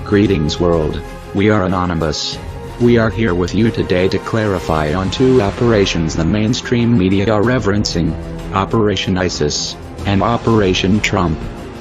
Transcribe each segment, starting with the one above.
Greetings world, we are Anonymous. We are here with you today to clarify on two operations the mainstream media are reverencing, Operation ISIS, and Operation Trump.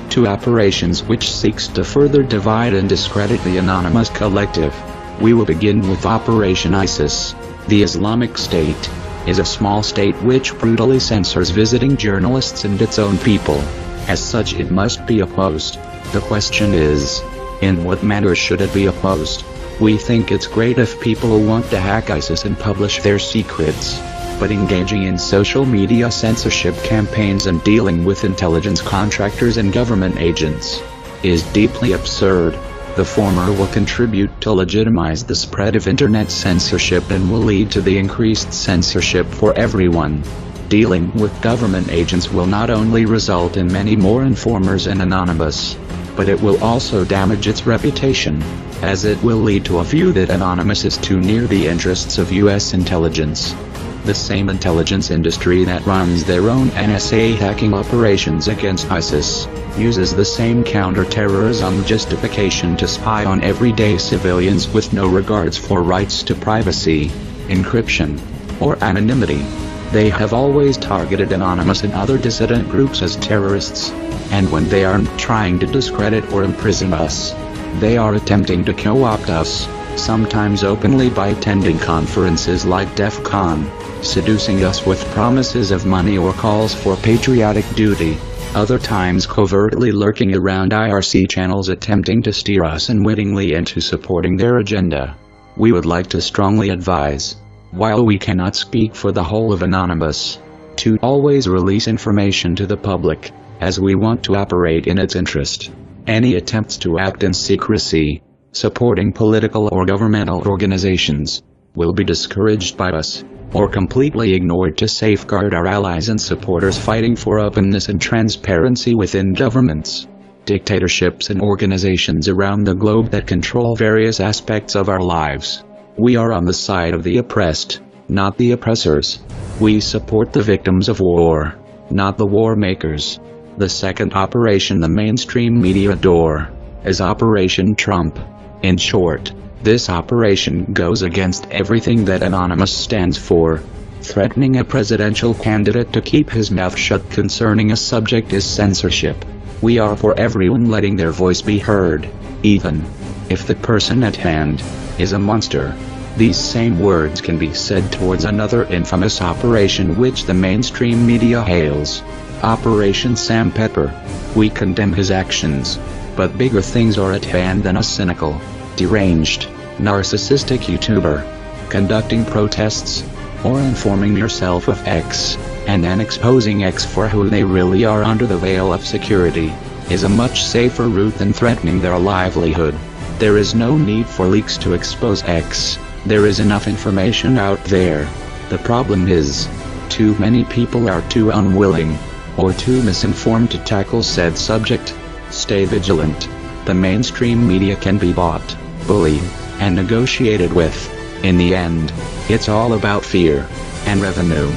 Two operations which seeks to further divide and discredit the anonymous collective. We will begin with Operation ISIS. The Islamic State is a small state which brutally censors visiting journalists and its own people. As such, it must be opposed. The question is, in what manner should it be opposed? We think it's great if people who want to hack ISIS and publish their secrets, but engaging in social media censorship campaigns and dealing with intelligence contractors and government agents is deeply absurd. The former will contribute to legitimize the spread of internet censorship and will lead to the increased censorship for everyone. Dealing with government agents will not only result in many more informers and anonymous, but it will also damage its reputation, as it will lead to a view that Anonymous is too near the interests of U.S. intelligence. The same intelligence industry that runs their own NSA hacking operations against ISIS uses the same counter-terrorism justification to spy on everyday civilians with no regards for rights to privacy, encryption, or anonymity. They have always targeted Anonymous and other dissident groups as terrorists, and when they aren't trying to discredit or imprison us, they are attempting to co-opt us, sometimes openly by attending conferences like DEFCON, seducing us with promises of money or calls for patriotic duty, other times covertly lurking around IRC channels attempting to steer us unwittingly into supporting their agenda. We would like to strongly advise, while we cannot speak for the whole of Anonymous, to always release information to the public, as we want to operate in its interest. Any attempts to act in secrecy, supporting political or governmental organizations, will be discouraged by us, or completely ignored to safeguard our allies and supporters fighting for openness and transparency within governments, dictatorships and organizations around the globe that control various aspects of our lives. We are on the side of the oppressed, not the oppressors. We support the victims of war, not the war makers. The second operation the mainstream media adore is Operation Trump. In short, this operation goes against everything that Anonymous stands for. Threatening a presidential candidate to keep his mouth shut concerning a subject is censorship. We are for everyone letting their voice be heard, even if the person at hand is a monster. These same words can be said towards another infamous operation which the mainstream media hails, Operation Sam Pepper. We condemn his actions, but bigger things are at hand than a cynical, deranged, narcissistic YouTuber conducting protests, or informing yourself of X, and then exposing X for who they really are under the veil of security, is a much safer route than threatening their livelihood. There is no need for leaks to expose X. There is enough information out there. The problem is, too many people are too unwilling, or too misinformed to tackle said subject. Stay vigilant. The mainstream media can be bought, bullied, and negotiated with. In the end, it's all about fear and revenue.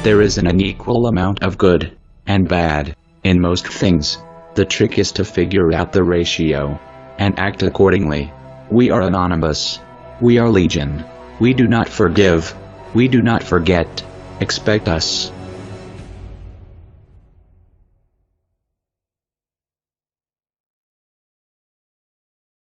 There is an unequal amount of good and bad in most things. The trick is to figure out the ratio and act accordingly. We are Anonymous. We are Legion. We do not forgive. We do not forget. Expect us.